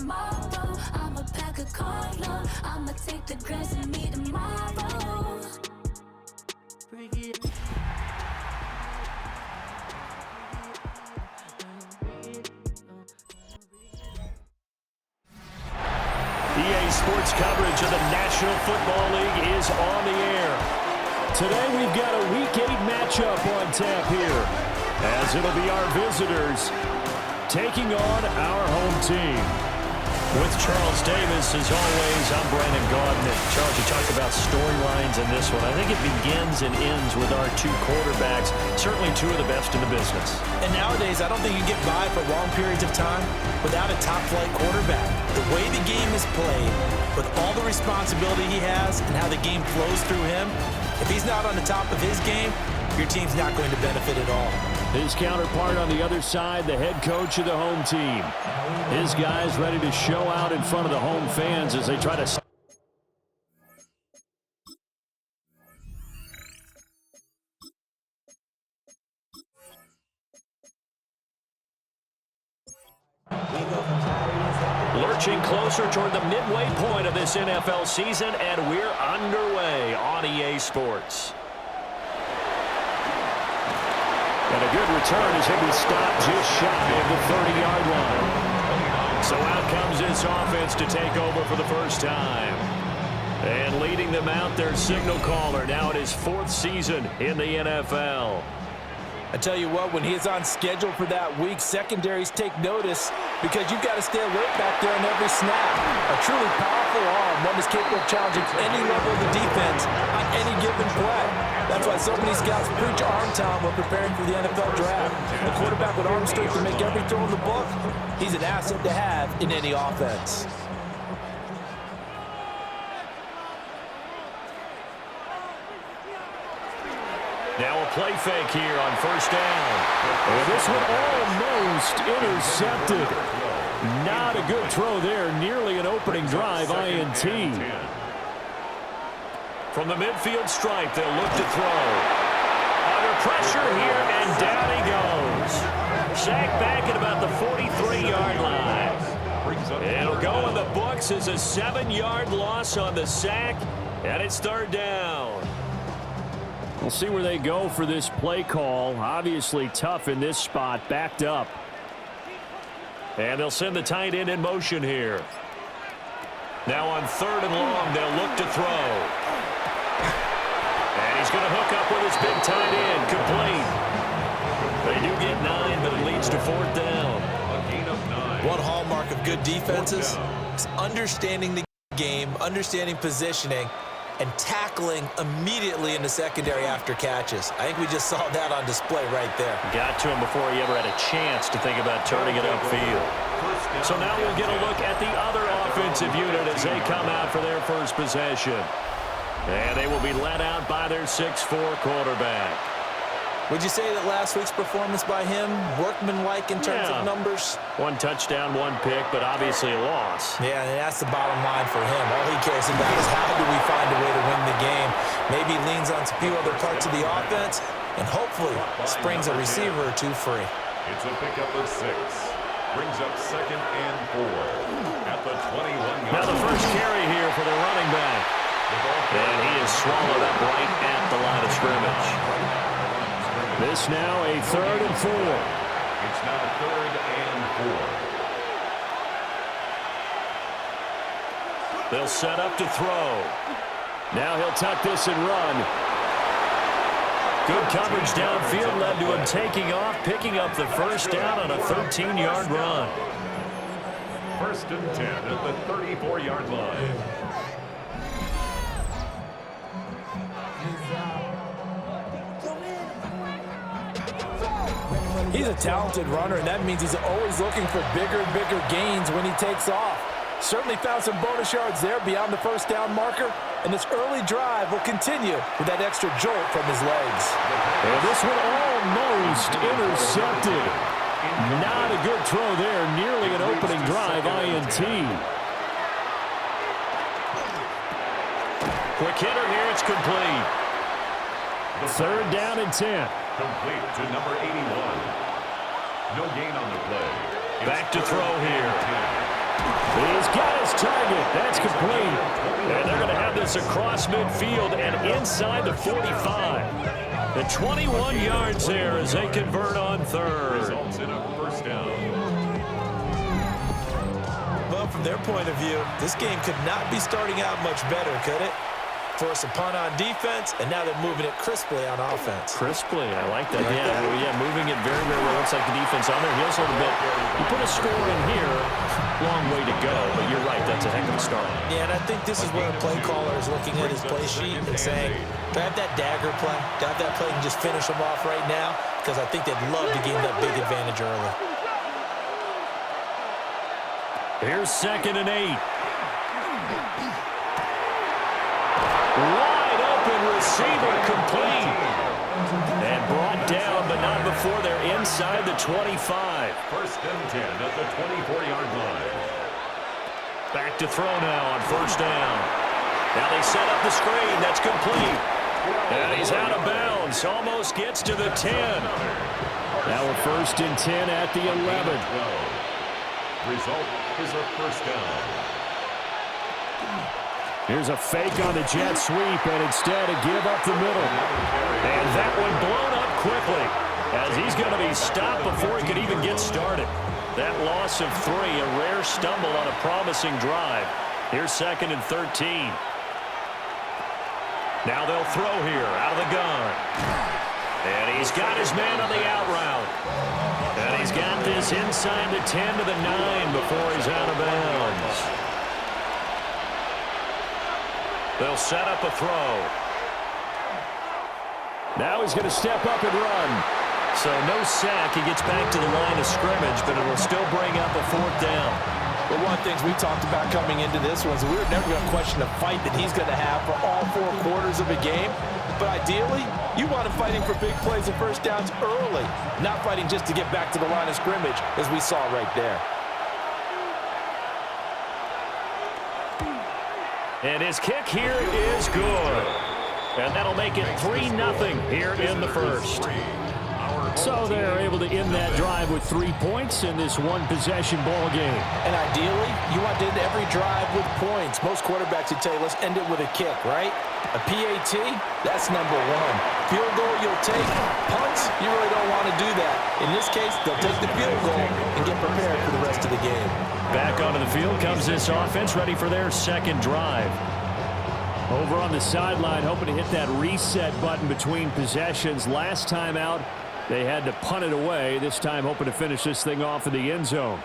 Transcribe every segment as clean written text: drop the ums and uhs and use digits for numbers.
tomorrow. I'ma pack a car, I'ma take the grass and me tomorrow. EA Sports coverage of the National Football League is on the air. Today we've got a Week 8 matchup on tap here, as it'll be our visitors taking on our home team. With Charles Davis, as always, I'm Brandon Gaudin. Charles, you talked about storylines in this one. I think it begins and ends with our two quarterbacks, certainly two of the best in the business. And nowadays, I don't think you can get by for long periods of time without a top-flight quarterback. The way the game is played, with all the responsibility he has and how the game flows through him, if he's not on the top of his game, your team's not going to benefit at all. His counterpart on the other side, the head coach of the home team. His guys ready to show out in front of the home fans as they try to... Lurching closer toward the midway point of this NFL season, and we're underway on EA Sports. And a good return as he'll be stopped just shy of the 30-yard line. So out comes this offense to take over for the first time. And leading them out, their signal caller, now in his fourth season in the NFL. I tell you what, when he is on schedule for that week, secondaries take notice because you've got to stay alert back there on every snap. A truly powerful arm, one that's capable of challenging any level of the defense on any given play. That's why so many scouts preach arm talent when preparing for the NFL draft. A quarterback with arm strength to make every throw in the book, he's an asset to have in any offense. Now a play fake here on first down. And this one almost intercepted. Not a good throw there. Nearly an opening drive INT. From the midfield stripe, they'll look to throw. Under pressure here, and down he goes. Sacked back at about the 43-yard line. It'll go in the books as a 7-yard loss on the sack, and it's third down. We'll see where they go for this play call. Obviously tough in this spot, backed up. And they'll send the tight end in motion here. Now on third and long, they'll look to throw. And he's going to hook up with his big tight end, complete. They do get 9, but it leads to fourth down. A gain of 9. One hallmark of good defenses is understanding the game, understanding positioning, and tackling immediately in the secondary after catches. I think we just saw that on display right there. Got to him before he ever had a chance to think about turning it upfield. So now we'll get a look at the other offensive unit as they come out for their first possession. And they will be led out by their 6'4" quarterback. Would you say that last week's performance by him, workmanlike in terms of numbers? 1 touchdown, 1 pick, but obviously a loss. Yeah, and that's the bottom line for him. All he cares about is how do we find a way to win the game. Maybe leans on a few other parts of the offense, and hopefully springs a receiver or two free. It's a pickup of 6. Brings up 2nd and 4 at the 21-yard line. Now the first carry here for the running back. And he is swallowed up right at the line of scrimmage. This now a 3rd and 4. It's now 3rd and 4. They'll set up to throw. Now he'll tuck this and run. Good coverage downfield led to him taking off, picking up the first down on a 13-yard run. 1st and 10 at the 34-yard line. He's a talented runner, and that means he's always looking for bigger and bigger gains when he takes off. Certainly found some bonus yards there beyond the first down marker, and this early drive will continue with that extra jolt from his legs. And this one almost intercepted. Not a good throw there, nearly an opening drive INT. Quick hitter here, it's complete. 3rd down and 10. Complete to number 81. No gain on the play. Back to throw here. He's got his target. That's complete. And they're going to have this across midfield and inside the 45. The 21 yards there as they convert on third. Results in a first down. Well, from their point of view, this game could not be starting out much better, could it? Force a punt on defense, and now they're moving it crisply on offense. Crisply, I like that. Yeah, moving it very, very well. Looks like the defense on their heels a little bit. You put a score in here, long way to go, but you're right, that's a heck of a start. Yeah, and I think this is where a play caller is looking at his play sheet and saying, do I have that dagger play? Do I have that play and just finish them off right now? Because I think they'd love to gain that big advantage early. Here's 2nd and 8. Wide open receiver complete. And brought down, but not before they're inside the 25. 1st and 10 at the 24-yard line. Back to throw now on 1st down. Now they set up the screen. That's complete. And he's out of bounds. Almost gets to the 10. Now we're 1st and 10 at the 11. Result is a first down. Here's a fake on the jet sweep, and instead a give up the middle. And that one blown up quickly as he's going to be stopped before he could even get started. That loss of 3, a rare stumble on a promising drive. Here's 2nd and 13. Now they'll throw here out of the gun. And he's got his man on the out route. And he's got this inside the 10 to the 9 before he's out of bounds. They'll set up a throw. Now he's going to step up and run. So no sack. He gets back to the line of scrimmage, but it'll still bring up a 4th down. Well, one of the things we talked about coming into this was we were never going to question the fight that he's going to have for all 4 quarters of a game. But ideally, you want him fighting for big plays and first downs early, not fighting just to get back to the line of scrimmage, as we saw right there. And his kick here is good. And that'll make it 3-0 here in the first. So they're able to end that drive with 3 points in this one-possession ball game. And ideally, you want to end every drive with points. Most quarterbacks would tell you, let's end it with a kick, right? A PAT, that's number 1. Field goal, you'll take. Punts, you really don't want to do that. In this case, they'll take the field goal and get prepared for the rest of the game. Back onto the field comes this offense, ready for their 2nd drive. Over on the sideline, hoping to hit that reset button between possessions. Last time out, they had to punt it away. This time hoping to finish this thing off in the end zone.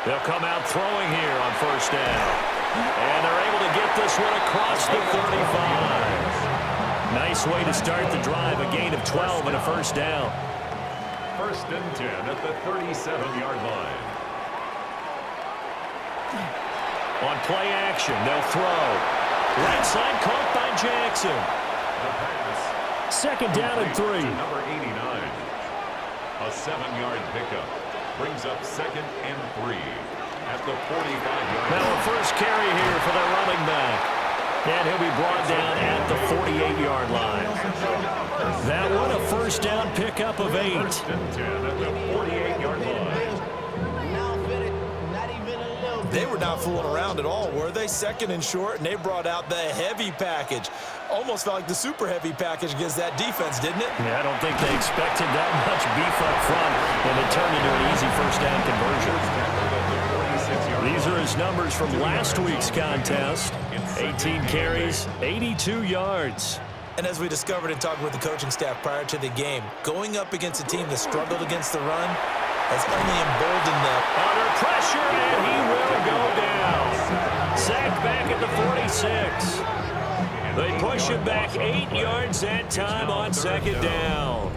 They'll come out throwing here on 1st down. And they're able to get this one across the 35. Nice way to start the drive. A gain of 12 and a 1st down. 1st and 10 at the 37-yard line. On play action, they'll throw. Right side caught by Jackson. The pass. 2nd down and 3. Number 89. A 7-yard pickup. Brings up 2nd and 3 at the 45-yard line. Now a first carry here for the running back. And he'll be brought down at the 48-yard line. That one a 1st down pickup of 8. 1st and 10 at the 48-yard line. They were not fooling around at all, were they? 2nd and short, and they brought out the heavy package. Almost felt like the super heavy package against that defense, didn't it? Yeah, I don't think they expected that much beef up front, and it turned into an easy 1st down conversion. These are his numbers from last week's contest. 18 carries, 82 yards. And as we discovered in talking with the coaching staff prior to the game, going up against a team that struggled against the run has only emboldened them. Under pressure, and he will go down. Sacked back at the 46. They push him back 8 yards that time on 2nd down.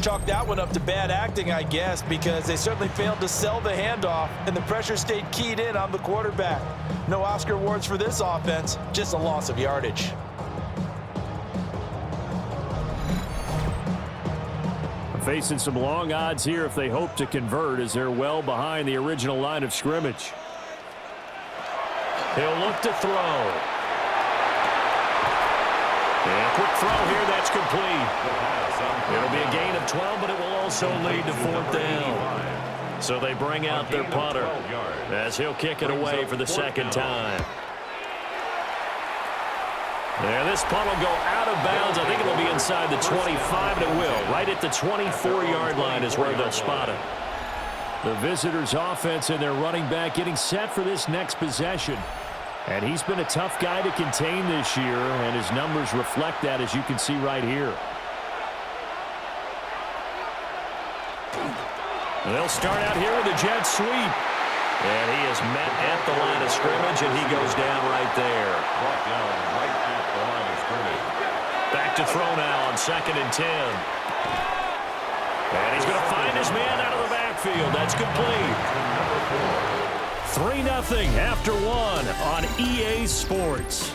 Chalk that one up to bad acting, I guess, because they certainly failed to sell the handoff, and the pressure stayed keyed in on the quarterback. No Oscar awards for this offense, just a loss of yardage. Facing some long odds here if they hope to convert, as they're well behind the original line of scrimmage. He'll look to throw. And quick throw here, that's complete. It'll be a gain of 12, but it will also lead to 4th down. So they bring out their punter as he'll kick it away for the second time. There, this punt will go out of bounds. I think it'll be inside the 25, and it will. Right at the 24-yard line is where they'll spot it. The visitors' offense and their running back getting set for this next possession. And he's been a tough guy to contain this year, and his numbers reflect that, as you can see right here. They'll start out here with a jet sweep. And he is met at the line of scrimmage, and he goes down right there. Brought down right at the line of scrimmage. Back to throw now on 2nd and 10. And he's going to find his man out of the backfield. That's complete. 3-0 after 1 on EA Sports.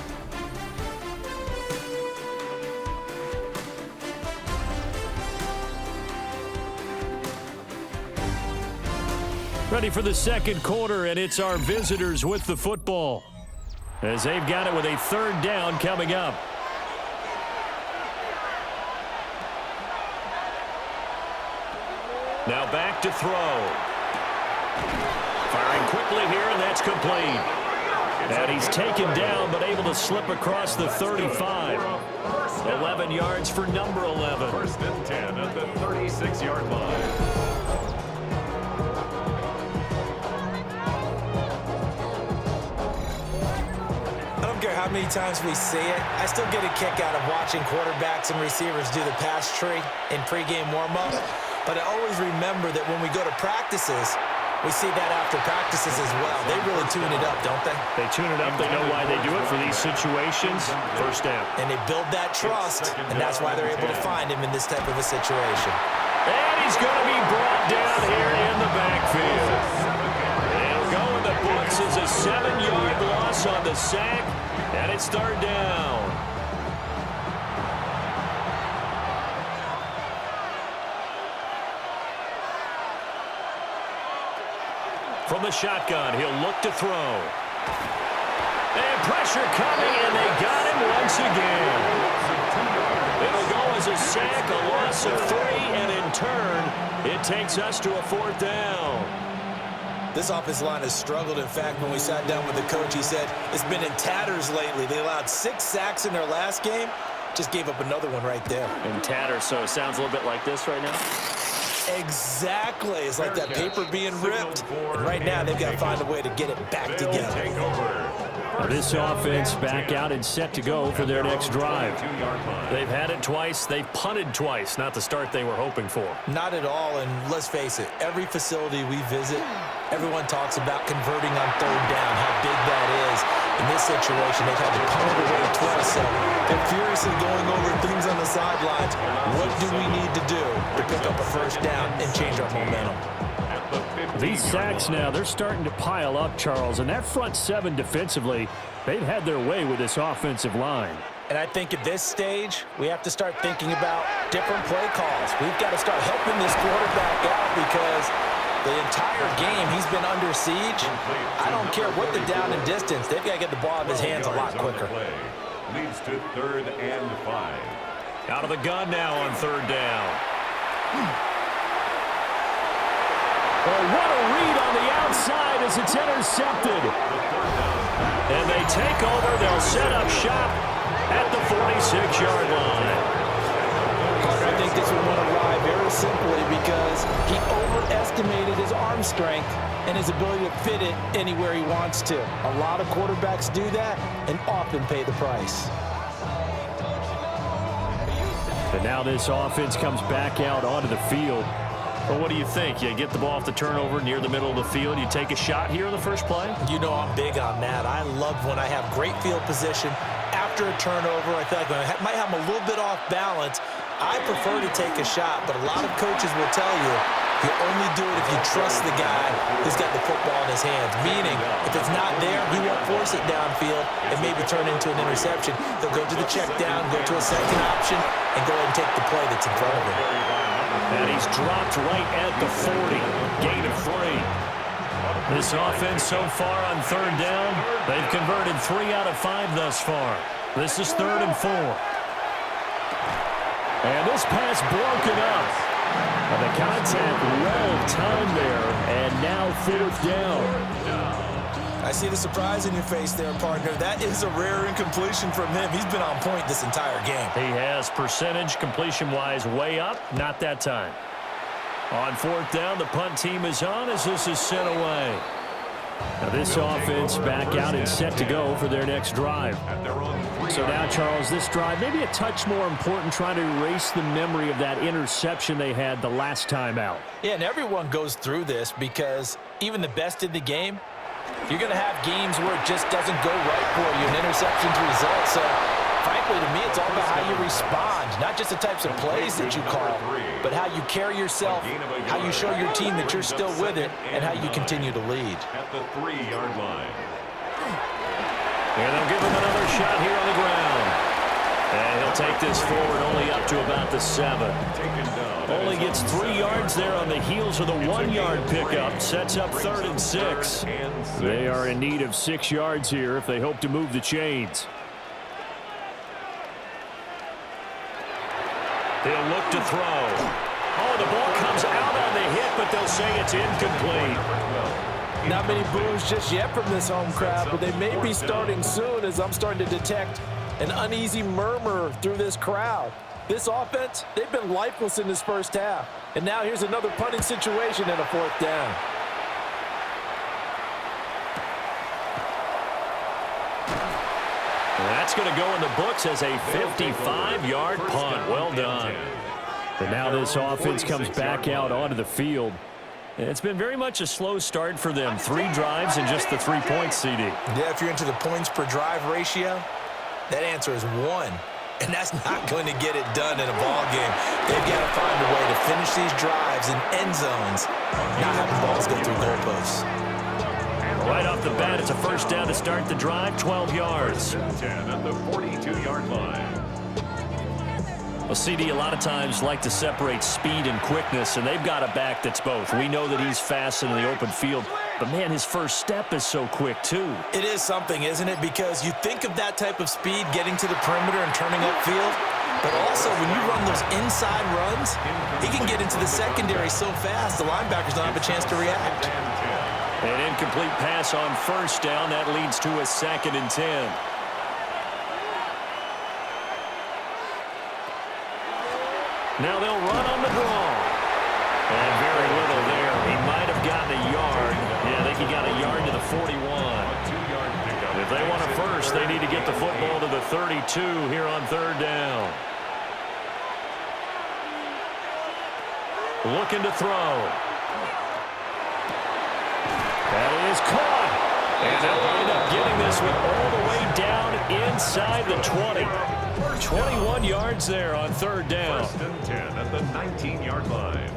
Ready for the second quarter, and it's our visitors with the football, as they've got it with a 3rd down coming up. Now back to throw. Firing quickly here, and that's complete. And he's taken down, but able to slip across the 35. 11 yards for number 11. 1st and 10 at the 36-yard line. How many times we see it, I still get a kick out of watching quarterbacks and receivers do the pass tree in pregame warm-up. But I always remember that when we go to practices, we see that after practices as well. They really tune it up, don't they? They tune it up. They know why they do it for these situations. 1st down. And they build that trust, and that's why they're able to find him in this type of a situation. And he's going to be brought down here in the backfield. They'll go in the books as a 7-yard loss on the sack. And it's 3rd down. From the shotgun, he'll look to throw. And pressure coming, and they got him once again. It'll go as a sack, a loss of 3, and in turn, it takes us to a 4th down. This offensive line has struggled. In fact, when we sat down with the coach, he said it's been in tatters lately. They allowed 6 sacks in their last game. Just gave up another one right there. In tatters, so it sounds a little bit like this right now? Exactly. It's like that paper being ripped. And right now, they've got to find a way to get it back together. Now this offense back out and set to go for their next drive. They've had it twice. They've punted twice. Not the start they were hoping for. Not at all, and let's face it, every facility we visit, everyone talks about converting on 3rd down, how big that is. In this situation, they've had to punt it away twice, so they're furiously going over things on the sidelines. What do we need to do to pick up a 1st down and change our momentum? These sacks now, they're starting to pile up, Charles, and that front 7 defensively, they've had their way with this offensive line. And I think at this stage, we have to start thinking about different play calls. We've got to start helping this quarterback out because the entire game he's been under siege. I don't care what the down and distance, they've got to get the ball out of his hands a lot quicker. Leads to 3rd and 5. Out of the gun now on 3rd down. Oh, what a read on the outside as it's intercepted. And they take over. They'll set up shop at the 46-yard line. I think this one went awry very simply because he overestimated his arm strength and his ability to fit it anywhere he wants to. A lot of quarterbacks do that and often pay the price. And now this offense comes back out onto the field. Well, what do you think? You get the ball off the turnover near the middle of the field. You take a shot here in the first play? You know I'm big on that. I love when I have great field position. After a turnover, I feel like I might have them a little bit off balance. I prefer to take a shot, but a lot of coaches will tell you only do it if you trust the guy who's got the football in his hands. Meaning, if it's not there, he won't force it downfield and maybe turn into an interception. He'll go to the check down, go to a second option, and go ahead and take the play that's in front of him. And he's dropped right at the 40. Gain of 3. This offense so far on 3rd down, they've converted 3 out of 5 thus far. This is 3rd and 4. And this pass broken up. The contact well timed there, and now 4th down. I see the surprise in your face there, partner. That is a rare incompletion from him. He's been on point this entire game. He has percentage completion-wise way up, not that time. On 4th down, the punt team is on as this is sent away. Now this offense back out and set to go for their next drive. So now, Charles, this drive maybe a touch more important, trying to erase the memory of that interception they had the last time out. Yeah, and everyone goes through this because even the best in the game, you're going to have games where it just doesn't go right for you, and interceptions result. So, frankly, to me, it's all about how you respond, not just the types of plays that you call, but how you carry yourself, how you show your team that you're still with it, and how you continue to lead. At the 3-yard line. And they'll give him another shot here on the ground. And he'll take this forward only up to about the 7. Only gets 3 yards there on the heels of the 1-yard pickup. Sets up 3rd and 6. They are in need of 6 yards here if they hope to move the chains. They'll look to throw. Oh, the ball comes out on the hit, but they'll say it's incomplete. Not many boos just yet from this home crowd, but they may be starting soon as I'm starting to detect an uneasy murmur through this crowd. This offense, they've been lifeless in this first half. And now here's another punting situation and a 4th down. That's going to go in the books as a 55-yard punt. Well done. And now this offense comes back out onto the field. It's been very much a slow start for them. 3 drives and just the 3 points, CD. Yeah, if you're into the points per drive ratio, that answer is 1. And that's not going to get it done in a ball game. They've got to find a way to finish these drives in end zones, not having balls go through goalposts. Right off the bat, it's a 1st down to start the drive, 12 yards. 10 at the 42-yard line. Well, CD a lot of times like to separate speed and quickness, and they've got a back that's both. We know that he's fast in the open field, but, man, his first step is so quick, too. It is something, isn't it? Because you think of that type of speed getting to the perimeter and turning upfield, but also when you run those inside runs, he can get into the secondary so fast the linebackers don't have a chance to react. An incomplete pass on 1st down. That leads to a 2nd and 10. Now they'll run on the draw. And very little there. He might have gotten a yard. Yeah, I think he got a yard to the 41. If they want a first, they need to get the football to the 32 here on 3rd down. Looking to throw. That is caught. And they'll wind up getting this one all the way down inside the 20. 21 yards there on 3rd down. 1st and 10 at the 19-yard line.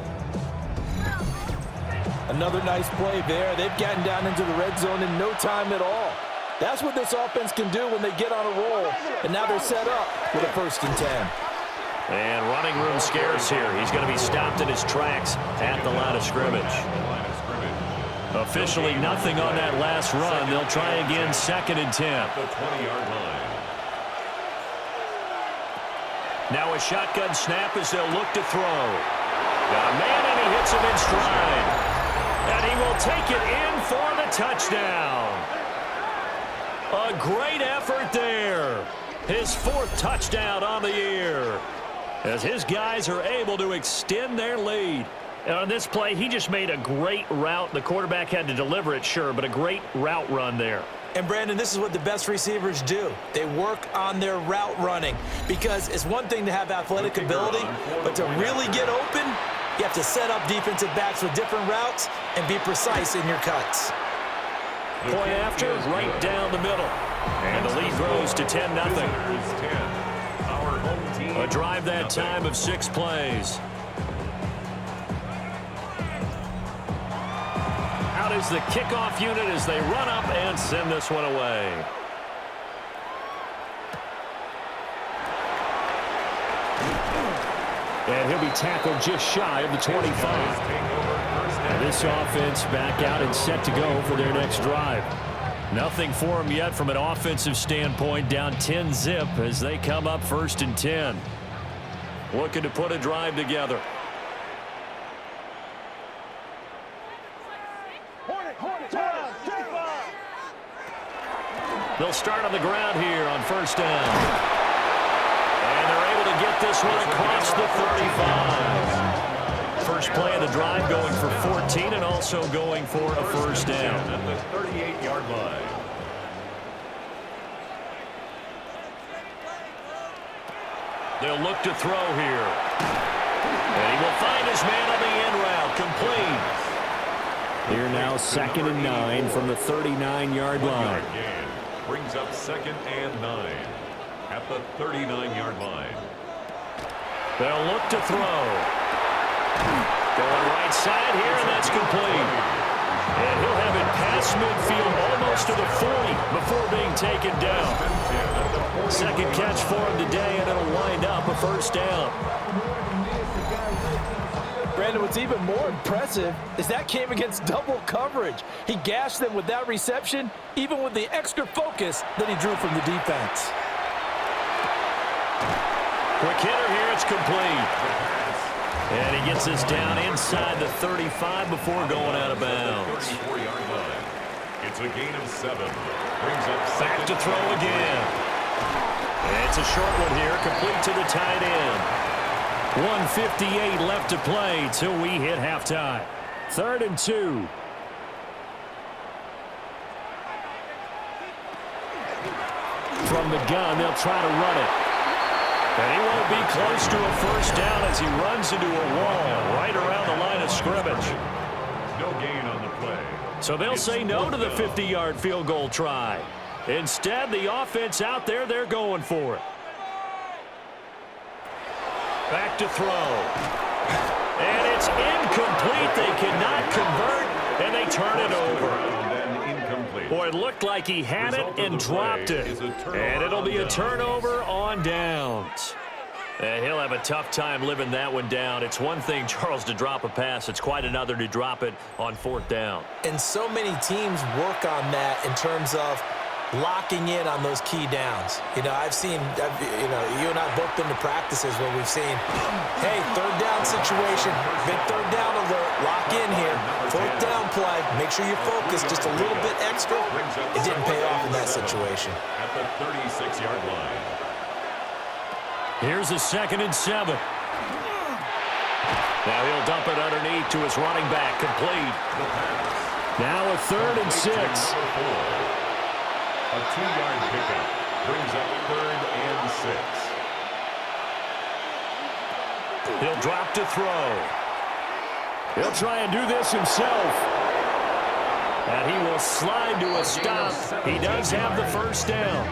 Another nice play there. They've gotten down into the red zone in no time at all. That's what this offense can do when they get on a roll. And now they're set up with a 1st and 10. And running room scarce here. He's going to be stopped in his tracks at the line of scrimmage. Officially nothing on that last run. They'll try again, 2nd and 10. The 20-yard line. Now a shotgun snap as they'll look to throw. Got a man, and he hits him in stride. And he will take it in for the touchdown. A great effort there. His 4th touchdown on the year, as his guys are able to extend their lead. And on this play, he just made a great route. The quarterback had to deliver it, sure, but a great route run there. And, Brandon, this is what the best receivers do. They work on their route running, because it's one thing to have athletic ability, but to really get open, you have to set up defensive backs with different routes and be precise in your cuts. Point after, right down the middle. And the lead grows to 10-0. A drive that time of 6 plays. Out is the kickoff unit as they run up and send this one away. And he'll be tackled just shy of the 25. And this offense back out and set to go for their next drive. Nothing for them yet from an offensive standpoint, down 10-zip as they come up 1st and 10. Looking to put a drive together. They'll start on the ground here on first down. And they're able to get this one across the 35. First play of the drive going for 14 and also going for a first down. At the 38-yard line. They'll look to throw here. And he will find his man on the end route. Complete. Here now 2nd and 9 from the 39-yard line. Brings up 2nd and 9 at the 39-yard line. They'll look to throw. Going right side here, and that's complete. And he'll have it past midfield almost to the 40 before being taken down. Second catch for him today, and it'll wind up a first down. Brandon, what's even more impressive is that came against double coverage. He gashed them with that reception, even with the extra focus that he drew from the defense. Quick hitter here, it's complete. And he gets this down inside the 35 before going out of bounds. It's a gain of 7. Brings up back to throw again. And it's a short one here, complete to the tight end. 1:58 left to play till we hit halftime. 3rd and 2. From the gun, they'll try to run it. And he won't be close to a first down as he runs into a wall right around the line of scrimmage. No gain on the play. So they'll say no to the 50-yard field goal try. Instead, the offense out there, they're going for it. Back to throw. And it's incomplete. They cannot convert, and they turn it over. Boy, it looked like he had it and dropped it. And it'll be a turnover on downs. And he'll have a tough time living that one down. It's one thing, Charles, to drop a pass. It's quite another to drop it on 4th down. And so many teams work on that in terms of locking in on those key downs. You know, you and I both been to practices where we've seen, hey, 3rd down situation, big 3rd down alert, lock in here, 4th down play, make sure you're focused just a little bit extra. It didn't pay off in that situation. At the 36-yard line. Here's a 2nd and 7. Now he'll dump it underneath to his running back, complete. Now a 3rd and 6. A 2-yard pickup brings up 3rd and 6. He'll drop to throw. He'll try and do this himself. And he will slide to a stop. He does have the first down.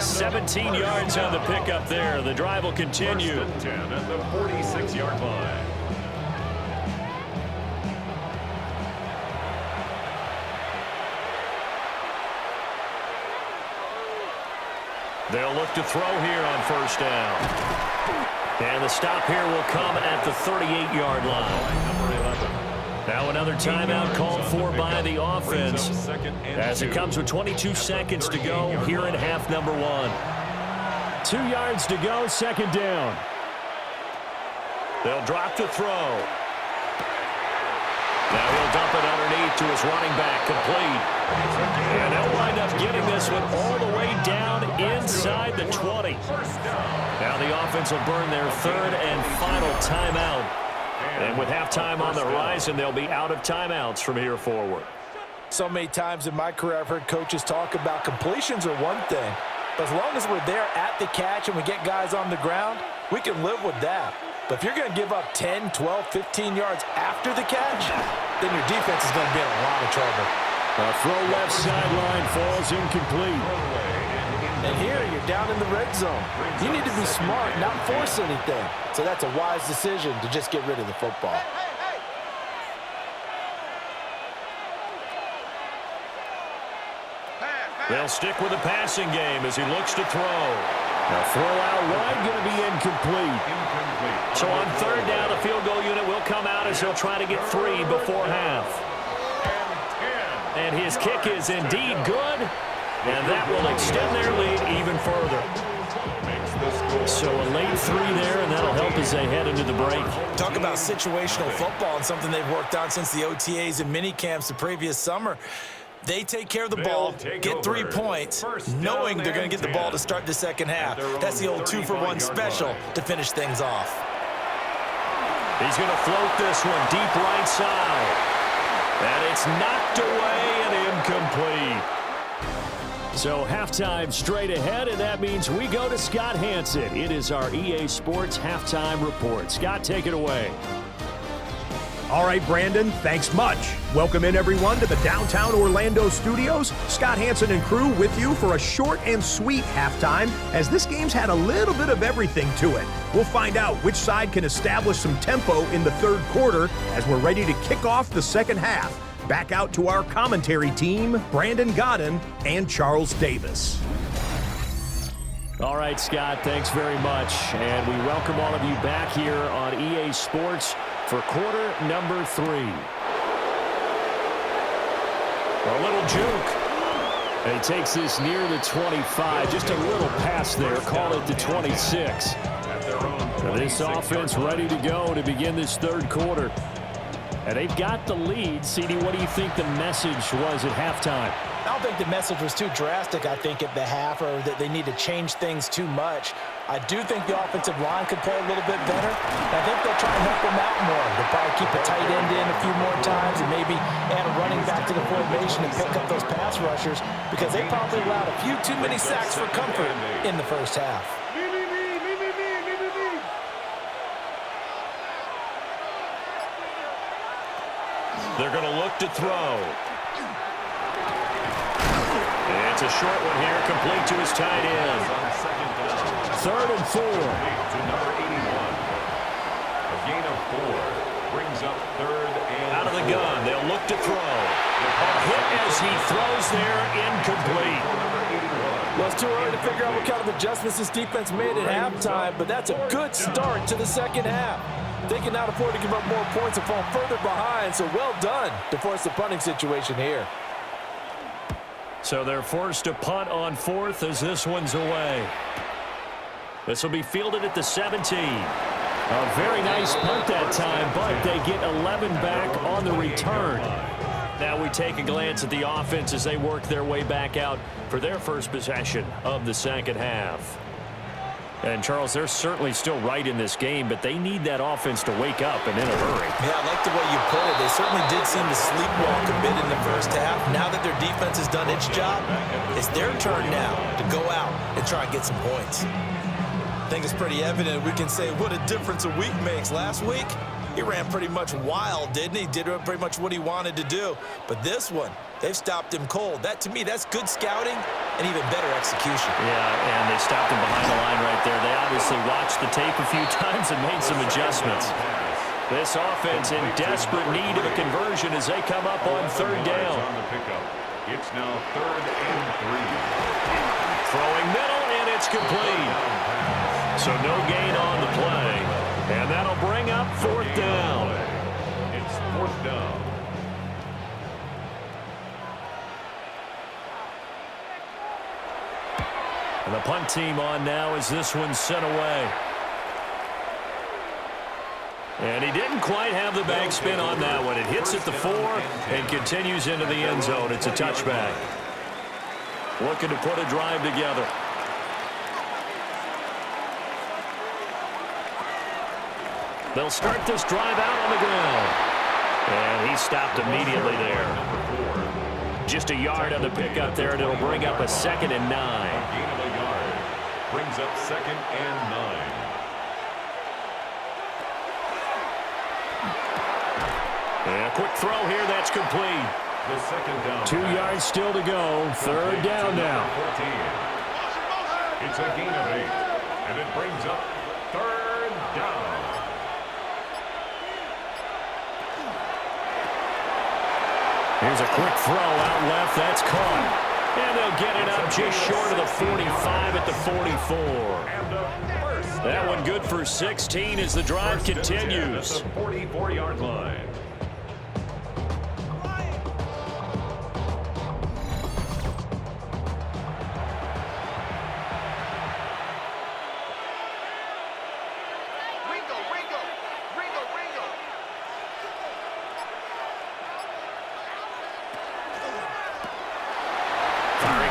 17 yards on the pickup there. The drive will continue. 1st and 10 at the 46-yard line. They'll look to throw here on first down. And the stop here will come at the 38-yard line. Now another timeout called for by the offense as it comes with 22 seconds to go here in half number 1. 2 yards to go, 2nd down. They'll drop to throw. Now he'll dump it underneath to his running back, complete. And they'll wind up getting this one all the way down inside the 20. Now the offense will burn their 3rd and final timeout. And with halftime on the horizon, they'll be out of timeouts from here forward. So many times in my career, I've heard coaches talk about completions are one thing. But as long as we're there at the catch and we get guys on the ground, we can live with that. But if you're going to give up 10, 12, 15 yards after the catch, then your defense is going to be in a lot of trouble. A throw left sideline falls incomplete. And here you're down in the red zone. You need to be smart, not force anything. So that's a wise decision to just get rid of the football. They'll stick with the passing game as he looks to throw. A throw out wide going to be incomplete. So on 3rd down, the field goal unit will come out as he'll try to get 3 before half. And his kick is indeed good, and that will extend their lead even further. the score. So a late 3 there, and that'll help as they head into the break. Talk about situational football and something they've worked on since the OTAs and mini camps the previous summer. They take care of the ball, get 3 points, knowing they're going to get the ball to start the second half. That's the old 2-for-1 special to finish things off. He's going to float this one deep right side. And it's knocked away and incomplete. So halftime straight ahead, and that means we go to Scott Hansen. It is our EA Sports Halftime Report. Scott, take it away. All right, Brandon, thanks much. Welcome in, everyone, to the downtown Orlando studios. Scott Hansen and crew with you for a short and sweet halftime, as this game's had a little bit of everything to it. We'll find out which side can establish some tempo in the third quarter as we're ready to kick off the second half. Back out to our commentary team, Brandon Godden and Charles Davis. All right, Scott, thanks very much. And we welcome all of you back here on EA Sports for quarter number 3. A little juke. And he takes this near the 25. Just a little pass there. Call it the 26. So this offense ready to go to begin this third quarter. And they've got the lead. CD, what do you think the message was at halftime? I don't think the message was too drastic, I think, at the half, or that they need to change things too much. I do think the offensive line could play a little bit better. I think they'll try and help them out more. They'll probably keep a tight end in a few more times and maybe add a running back to the formation and pick up those pass rushers, because they probably allowed a few too many sacks for comfort in the first half. They're going to look to throw. It's a short one here, complete to his tight end. 3rd and 4. To number 81. A gain of 4 brings up 3rd and Out of the 4. gun, they'll look to throw. A hit as he throws there, incomplete. Well, it's too early to figure out what kind of adjustments this defense made at halftime, but that's a good start to the second half. They can not afford to give up more points and fall further behind, so well done to force the punting situation here. So they're forced to punt on 4th as this one's away. This will be fielded at the 17. A very nice punt that time, but they get 11 back on the return. Now we take a glance at the offense as they work their way back out for their first possession of the second half. And, Charles, they're certainly still right in this game, but they need that offense to wake up and in a hurry. Yeah, I like the way you put it. They certainly did seem to sleepwalk a bit in the first half. Now that their defense has done its job, it's their turn now to go out and try and get some points. I think it's pretty evident we can say what a difference a week makes. Last week, he ran pretty much wild, didn't he? Did pretty much what he wanted to do. But this one, they've stopped him cold. That, to me, that's good scouting and even better execution. Yeah, and they stopped him behind the line right there. They obviously watched the tape a few times and made some adjustments. This offense in desperate need of a conversion as they come up on 3rd down. It's now 3rd and 3. Throwing middle, and it's complete. So no gain on the play. And that'll bring up 4th down. It's 4th down. And the punt team on now as this one's sent away. And he didn't quite have the backspin on that one. It hits at the 4 and continues into the end zone. It's a touchback. Looking to put a drive together. They'll start this drive out on the ground. And he stopped immediately there. Just a yard on the pickup there, and it'll bring up a 2nd and 9. Gain of a yard brings up 2nd and 9. And a quick throw here, that's complete. The 2nd down. 2 yards still to go. 3rd down now. 14. It's a gain of 8. And it brings up 3rd down. Here's a quick throw out left. That's caught. And they'll get it up just short of the 45 at the 44. That one good for 16 as the drive continues. At the 44-yard line.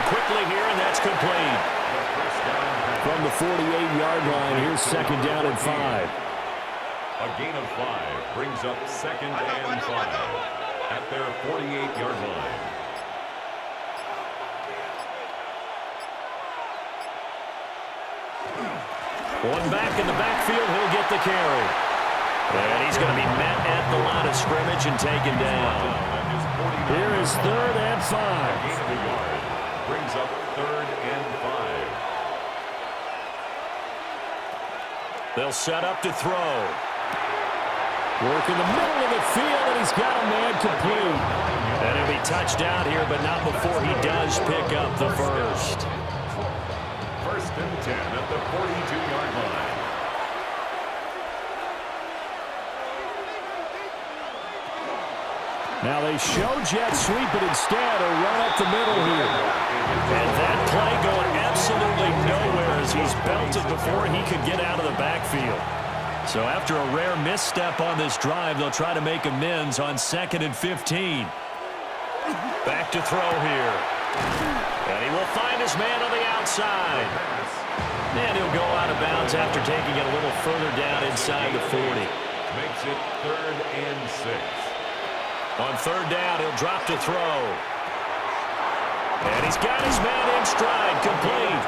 quickly here, and that's complete. From the 48-yard line, here's second down and 5. A gain of 5 brings up second and 5 at their 48-yard line. One back in the backfield, he'll get the carry. And he's going to be met at the line of scrimmage and taken down. Here is third and 5. Gain of a yard brings up third and 5. They'll set up to throw. Work in the middle of the field, and he's got a man complete. And he'll be touched down here, but not before he does pick up the first. First and 10 at the 42-yard line. Now they show jet sweep, but instead a run up the middle here. And that play going absolutely nowhere as he's belted before he could get out of the backfield. So after a rare misstep on this drive, they'll try to make amends on 2nd and 15. Back to throw here. And he will find his man on the outside. And he'll go out of bounds after taking it a little further down inside the 40. Makes it third and 6. On third down, he'll drop to throw. And he's got his man in stride, complete.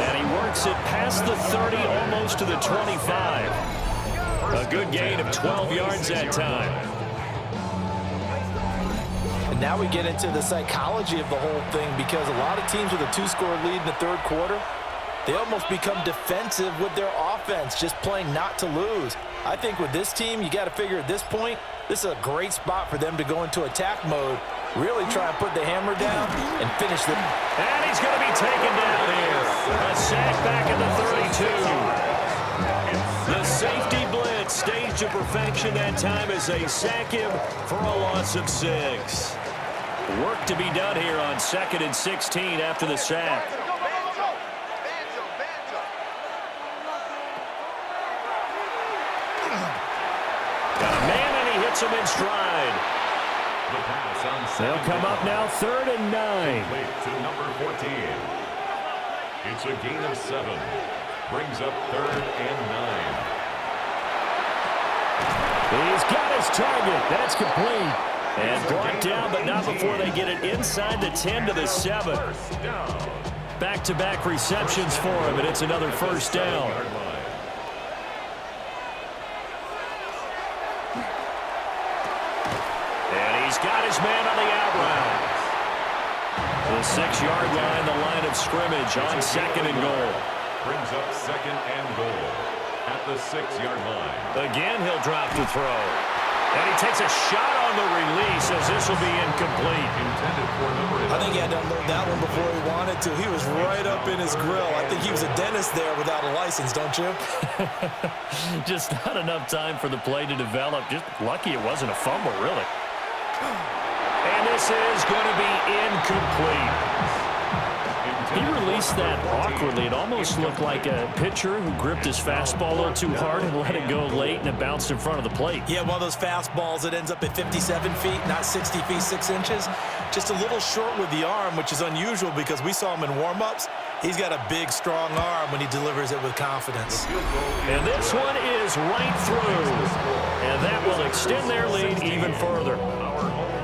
And he works it past the 30, almost to the 25. A good gain of 12 yards that time. And now we get into the psychology of the whole thing, because a lot of teams with a 2-score lead in the third quarter, they almost become defensive with their offense, just playing not to lose. I think with this team, you got to figure at this point, this is a great spot for them to go into attack mode, really try and put the hammer down and finish the... And he's going to be taken down here. A sack back at the 32. The safety blitz staged to perfection that time as they sack him for a loss of 6. Work to be done here on 2nd and 16 after the sack. Got a man, and he hits him in stride. The pass on They'll come up now, 3rd and 9. To number 14. It's a gain of 7. Brings up 3rd and 9. He's got his target. That's complete. And brought down, but not before they get it inside the 10 to the 7. Back-to-back receptions for him, and it's another first down. And he's got his man on the out route. The 6-yard line, the line of scrimmage on 2nd and goal. Brings up 2nd and goal at the 6-yard line. Again, he'll drop to throw. And he takes a shot on the release as this will be incomplete. Intended for number 8. I think he had to unload that one before he wanted to. He was right up in his grill. I think he was a dentist there without a license, don't you? Just not enough time for the play to develop. Just lucky it wasn't a fumble, really. And this is going to be incomplete. He released that awkwardly. It almost looked like a pitcher who gripped his fastball a little too hard and let it go late, and it bounced in front of the plate. Yeah, one of those fastballs that ends up at 57 feet, not 60 feet, 6 inches. Just a little short with the arm, which is unusual because we saw him in warm-ups. He's got a big, strong arm when he delivers it with confidence. And this one is right through. And that will extend their lead even further.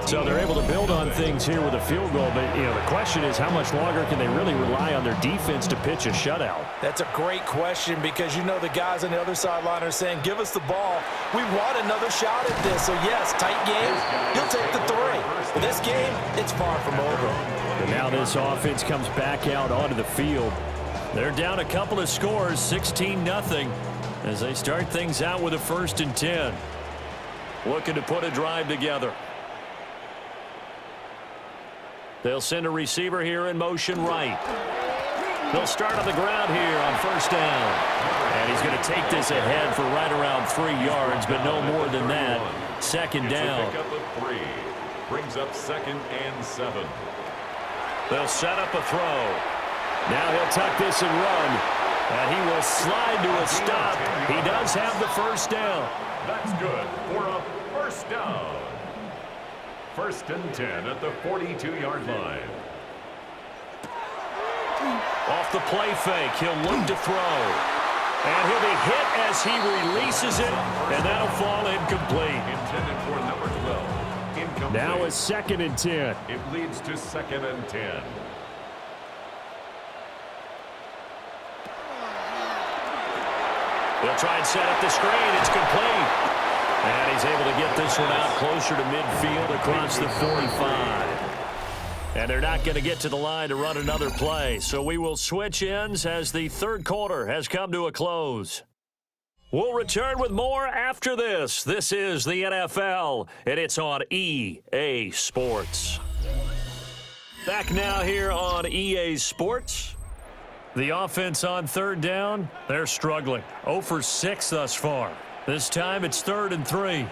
So they're able to build on things here with a field goal, but the question is how much longer can they really rely on their defense to pitch a shutout? That's a great question because the guys on the other sideline are saying, give us the ball. We want another shot at this. So, yes, tight game, you'll take the 3. But this game, it's far from over. And now this offense comes back out onto the field. They're down a couple of scores, 16-0, as they start things out with a 1st and 10. Looking to put a drive together. They'll send a receiver here in motion right. They'll start on the ground here on 1st down. And he's going to take this ahead for right around 3 yards, but no more than that. 2nd down. Pick up at 3. Brings up 2nd and 7. They'll set up a throw. Now he'll tuck this and run. And he will slide to a stop. He does have the 1st down. That's good for a 1st down. 1st and 10 at the 42-yard line. Off the play fake, he'll look to throw. And he'll be hit as he releases it, and that'll fall incomplete. Intended for number 12. Incomplete. Now a 2nd and 10. It leads to 2nd and 10. They'll try and set up the screen. It's complete. And he's able to get this one out closer to midfield across the 45. And they're not going to get to the line to run another play. So we will switch ends as the third quarter has come to a close. We'll return with more after this. This is the NFL, and it's on EA Sports. Back now here on EA Sports. The offense on third down, they're struggling. 0 for 6 thus far. This time it's 3rd and 3.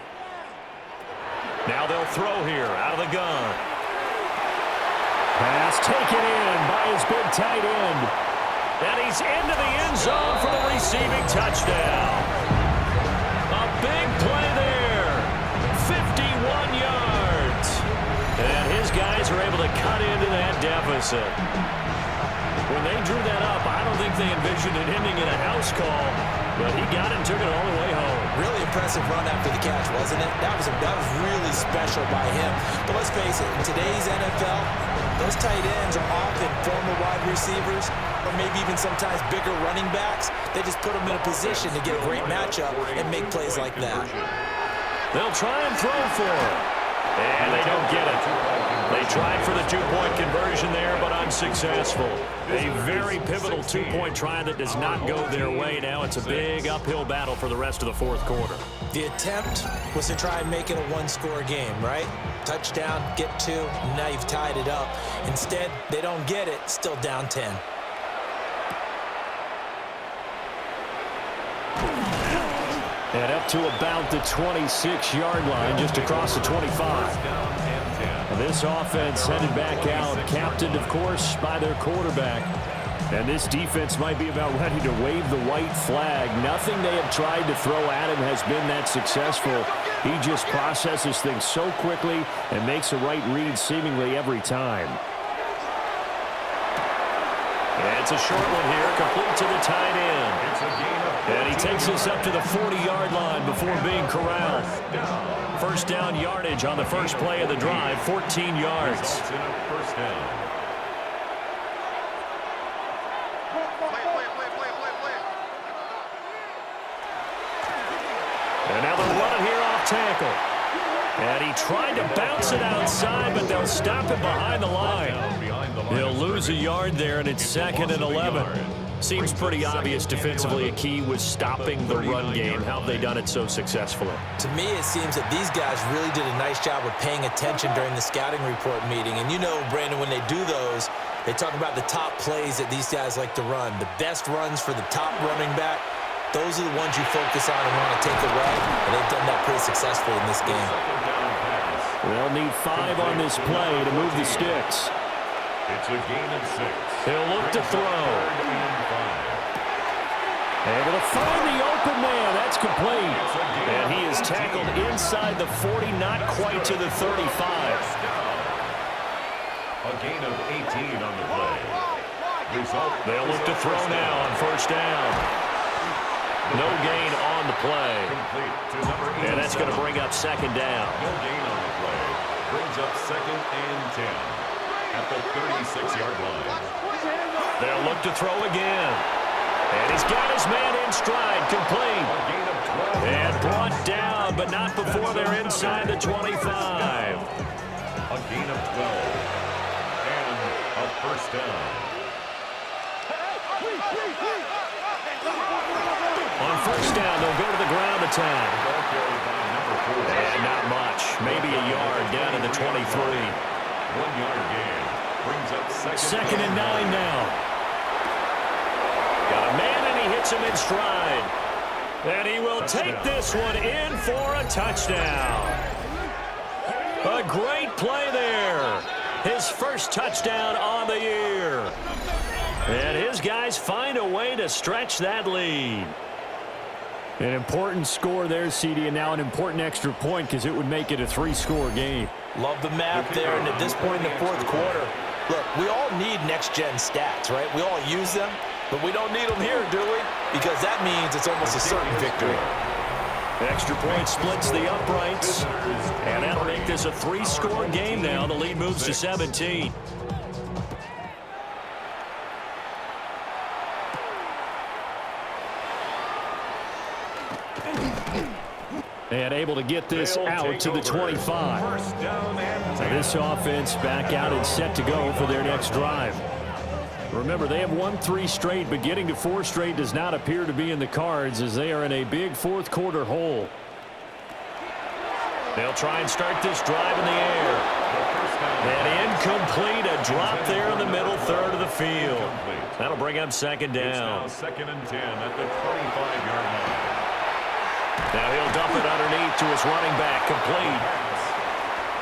Now they'll throw here out of the gun. Pass taken in by his big tight end. And he's into the end zone for the receiving touchdown. A big play there. 51 yards. And his guys are able to cut into that deficit. When they drew that up, I don't think they envisioned it ending in a house call, but he got it and took it all the way home. Really impressive run after the catch, wasn't it? That was really special by him. But let's face it, in today's NFL, those tight ends are often former wide receivers or maybe even sometimes bigger running backs. They just put them in a position to get a great matchup and make plays like that. They'll try and throw for it. And they don't get it. They tried for the 2-point conversion there, but unsuccessful. A very pivotal 2-point try that does not go their way. Now it's a big uphill battle for the rest of the fourth quarter. The attempt was to try and make it a one-score game, right? Touchdown, get 2, now you've tied it up. Instead, they don't get it, still down 10. And up to about the 26-yard line, just across the 25. And this offense headed back out, captained, of course, by their quarterback. And this defense might be about ready to wave the white flag. Nothing they have tried to throw at him has been that successful. He just processes things so quickly and makes a right read seemingly every time. And it's a short one here, complete to the tight end. And he takes us up to the 40-yard line before being corralled. First down yardage on the first play of the drive, 14 yards. First down. And now they'll run it here off tackle. And he tried to bounce it outside, but they'll stop it behind the line. He'll lose a yard there, and it's 2nd and 11. Seems pretty obvious defensively a key was stopping the run game. How have they done it so successfully? To me, it seems that these guys really did a nice job of paying attention during the scouting report meeting. And you know, Brandon, when they do those, they talk about the top plays that these guys like to run. The best runs for the top running back, those are the ones you focus on and want to take away. And they've done that pretty successfully in this game. They'll need 5 on this play to move the sticks. It's a gain of 6. He'll look to throw. Able to find the open man. That's complete. And he is tackled inside the 40, not quite to the 35. A gain of 18 on the play. Result. They'll look to throw now on first down. No gain on the play. And that's going to bring up 2nd down. No gain on the play. Brings up 2nd and 10 at the 36-yard line. They'll look to throw again. And he's got his man in stride, complete. A gain of 12. And brought down, but not before they're inside the 25. A gain of 12. And a first down. On first down, they'll go to the ground attack. Ball carried by number 4. And not much. Maybe a yard down to the 23. 1 yard gain. Brings up 2nd and 9 now. Got a man, and he hits him in stride. And he will take this one in for a touchdown. A great play there. His first touchdown on the year. And his guys find a way to stretch that lead. An important score there, CD, and now an important extra point because it would make it a 3-score game. Love the map there, and at this point in the fourth quarter, Look, we all need next-gen stats, right? We all use them, but we don't need them here, do we? Because that means it's almost a certain victory. Extra point splits the uprights, and that'll make this a 3-score game now. The lead moves to 17. And able to get this out to the 25. So this offense back out and set to go for their next drive. Remember, they have won 3 straight, but getting to 4 straight does not appear to be in the cards as they are in a big fourth-quarter hole. They'll try and start this drive in the air. And incomplete, a drop there in the middle third of the field. That'll bring up second down. It's now 2nd and 10 at the 25-yard line. Now he'll dump it underneath to his running back, complete.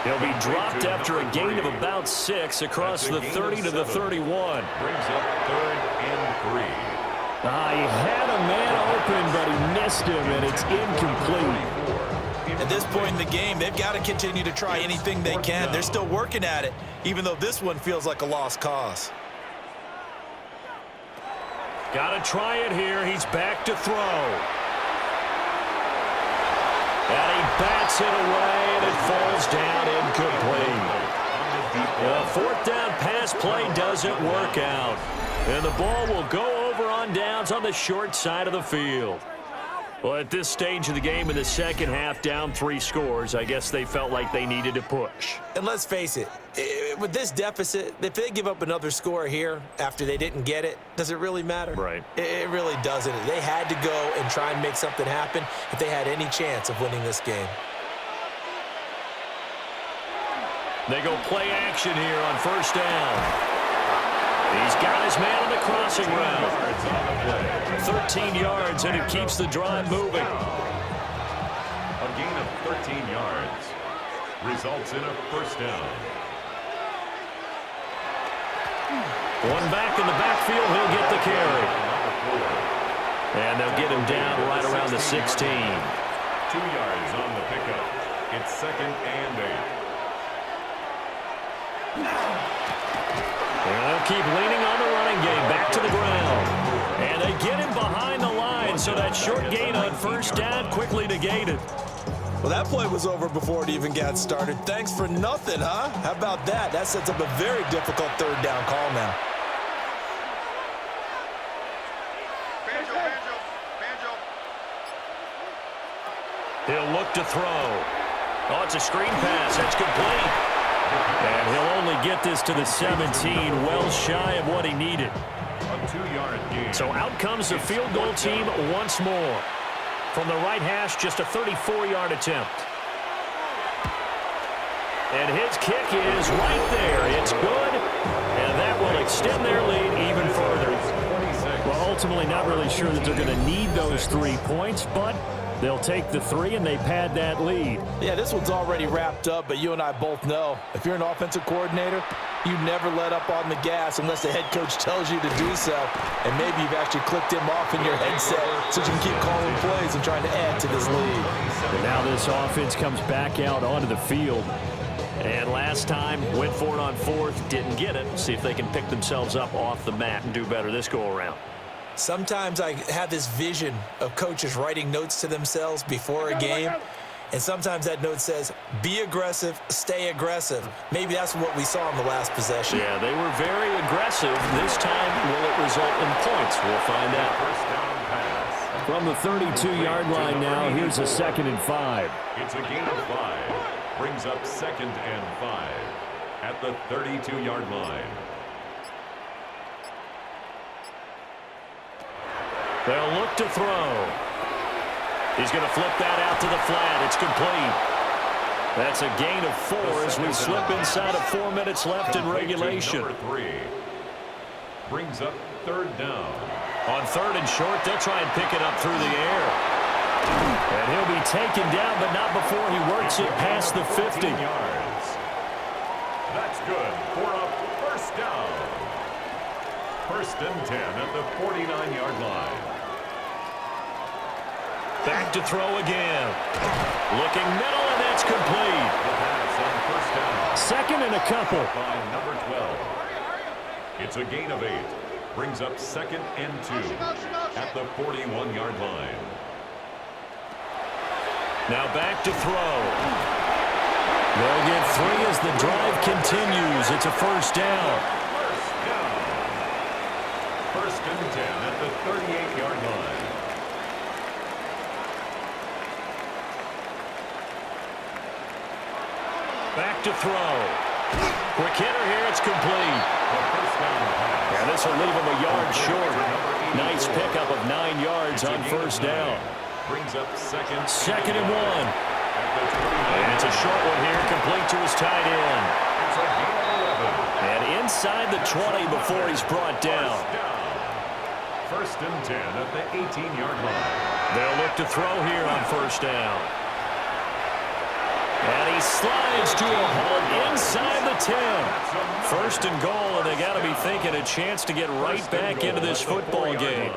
He'll be dropped after a gain of about 6 across the 30 to the 31. Brings up 3rd and 3. He had a man open, but he missed him, and it's incomplete. At this point in the game, they've got to continue to try anything they can. They're still working at it, even though this one feels like a lost cause. Got to try it here. He's back to throw. And he bats it away, and it falls down incomplete. The 4th down pass play doesn't work out. And the ball will go over on downs on the short side of the field. Well, at this stage of the game in the second half, down 3 scores, I guess they felt like they needed to push. And let's face it, with this deficit, if they give up another score here after they didn't get it, does it really matter? Right. It really doesn't. They had to go and try and make something happen if they had any chance of winning this game. They go play action here on 1st down. He's got his man on the crossing route. 13 yards, and it keeps the drive moving. A gain of 13 yards results in a 1st down. One back in the backfield, he'll get the carry. And they'll get him down right around the 16. 2 yards on the pickup. It's 2nd and 8. And they'll keep leaning on the running game, back to the ground. And they get him behind the line, so that short gain on 1st down quickly negated. Well, that play was over before it even got started. Thanks for nothing, huh? How about that? That sets up a very difficult 3rd down call now. He'll look to throw. Oh, it's a screen pass. That's complete. And he'll only get this to the 17, well shy of what he needed. A 2-yard gain. So out comes the field goal team once more. From the right hash, just a 34-yard attempt. And his kick is right there. It's good, and that will extend their lead even further. Well, ultimately not really sure that they're going to need those 3 points, but they'll take the 3 and they pad that lead. Yeah, this one's already wrapped up, but you and I both know if you're an offensive coordinator, you never let up on the gas unless the head coach tells you to do so. And maybe you've actually clicked him off in your headset so you can keep calling plays and trying to add to this lead. And now this offense comes back out onto the field. And last time, went for it on 4th, didn't get it. See if they can pick themselves up off the mat and do better this go-around. Sometimes I have this vision of coaches writing notes to themselves before a game, and sometimes that note says, be aggressive, stay aggressive. Maybe that's what we saw in the last possession. Yeah, they were very aggressive. This time, will it result in points? We'll find out. From the 32-yard line now, here's a 2nd and 5. It's a gain of 5. Brings up 2nd and 5 at the 32-yard line. They'll look to throw. He's going to flip that out to the flat. It's complete. That's a gain of 4 as we slip inside of 4 minutes left in regulation. Number 3 brings up 3rd down. On 3rd and short, they'll try and pick it up through the air. And he'll be taken down, but not before he works it past the 50. Yards. That's good for a 1st down. 1st and 10 at the 49-yard line. Back to throw again. Looking middle, and that's complete. The pass on 1st down. 2nd and a couple. By number 12. It's a gain of 8. Brings up 2nd and 2 at the 41-yard line. Now back to throw. They'll get 3 as the drive continues. It's a first down. First and 10 at the 38-yard line. Back to throw. Quick hitter here. It's complete. And this will leave him a yard short. Nice pickup of 9 yards on first down. Brings up second and 1. And it's a short one here, complete to his tight end. And inside the 20 before he's brought down. First and 10 at the 18-yard line. They'll look to throw here on first down. And he slides to a halt inside the 10. First and goal, and they got to be thinking a chance to get right back into this football game.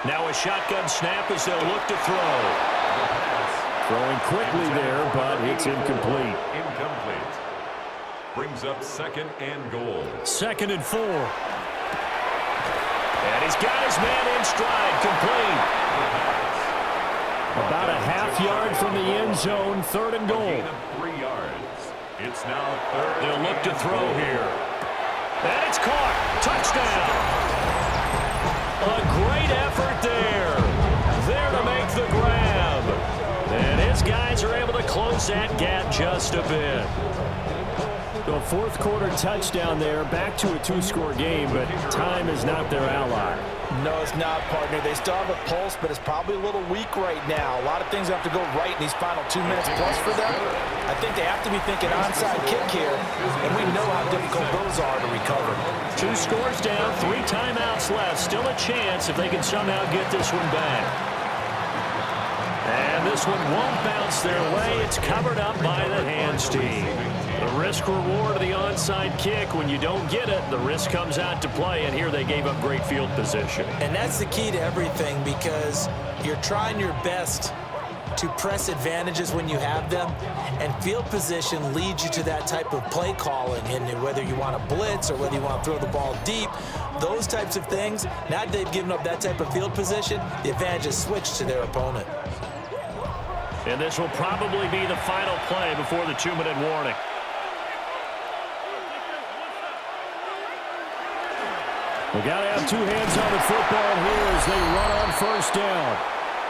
Now a shotgun snap as they'll look to throw. Throwing quickly there, but it's incomplete. Incomplete. Brings up 2nd and goal. 2nd and 4. And he's got his man in stride, complete. About a half yard from the end zone, 3rd and goal. Gain of 3 yards. It's now 3rd. They'll look to throw here. And it's caught. Touchdown. A great effort there. There to make the grab. And his guys are able to close that gap just a bit. So a 4th quarter touchdown there. Back to a 2-score game, but time is not their ally. No, it's not, partner. They still have a pulse, but it's probably a little weak right now. A lot of things have to go right in these final 2 minutes plus for them. I think they have to be thinking onside kick here, and we know how difficult those are to recover. 2 scores down, 3 timeouts left. Still a chance if they can somehow get this one back. And this one won't bounce their way. It's covered up by the hands team. The risk-reward of the onside kick, when you don't get it, the risk comes out to play, and here they gave up great field position. And that's the key to everything, because you're trying your best to press advantages when you have them, and field position leads you to that type of play calling, and whether you want to blitz or whether you want to throw the ball deep, those types of things. Now that they've given up that type of field position, the advantage is switched to their opponent. And this will probably be the final play before the 2-minute warning. We got to have 2 hands on the football here as they run on first down.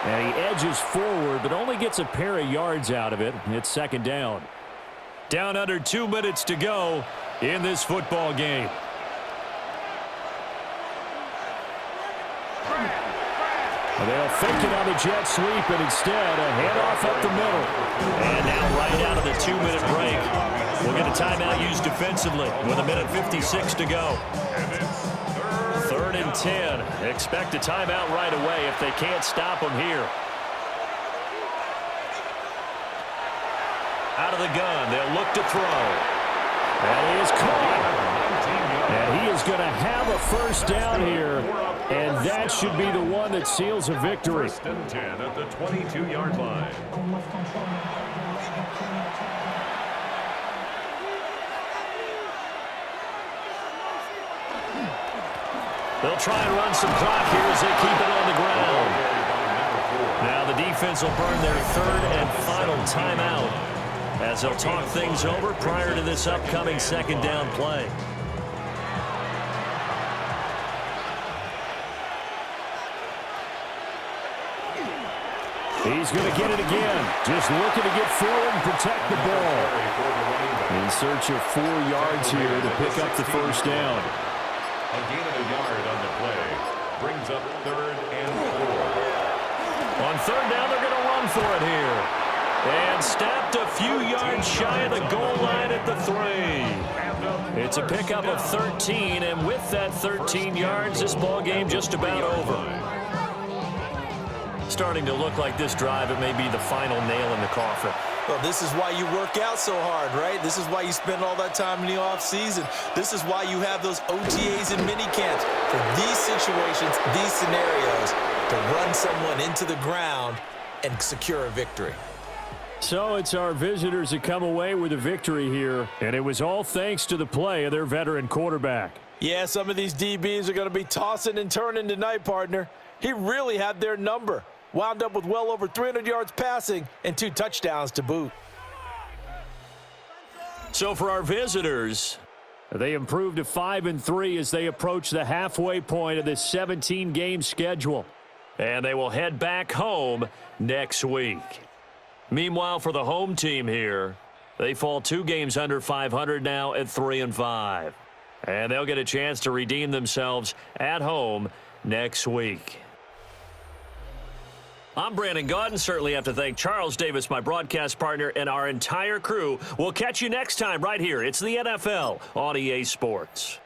And he edges forward, but only gets a pair of yards out of it. It's 2nd down. Down under 2 minutes to go in this football game. They'll fake it on the jet sweep, and instead a handoff up the middle. And now right out of the 2-minute break, we'll get a timeout used defensively with 1:56 to go. 3rd and 10. Expect a timeout right away if they can't stop them here. Out of the gun, they'll look to throw. And he is caught. And he is going to have a first down here, and that should be the one that seals a victory. 1st and 10 at the 22-yard line. They'll try and run some clock here as they keep it on the ground. Now the defense will burn their 3rd and final timeout as they'll talk things over prior to this upcoming 2nd down play. He's going to get it again. Just looking to get forward and protect the ball. In search of 4 yards here to pick up the first down. A gain of a yard on the play. Brings up 3rd and 4. On 3rd down, they're going to run for it here. And stopped a few yards shy of the goal line at the 3. It's a pickup of 13, and with that 13 yards, this ball game just about over. Starting to look like this drive, it may be the final nail in the coffin. Well, this is why you work out so hard, right? This is why you spend all that time in the offseason. This is why you have those OTAs and minicamps for these situations, these scenarios, to run someone into the ground and secure a victory. So it's our visitors that come away with a victory here, and it was all thanks to the play of their veteran quarterback. Yeah, some of these DBs are going to be tossing and turning tonight, partner. He really had their number. Wound up with well over 300 yards passing and 2 touchdowns to boot. So for our visitors, They improved to 5-3 as they approach the halfway point of this 17-game schedule. and they will head back home next week. Meanwhile, for the home team here, they fall 2 games under 500 now at 3-5. And they'll get a chance to redeem themselves at home next week. I'm Brandon Gaudin. Certainly have to thank Charles Davis, my broadcast partner, and our entire crew. We'll catch you next time right here. It's the NFL on EA Sports.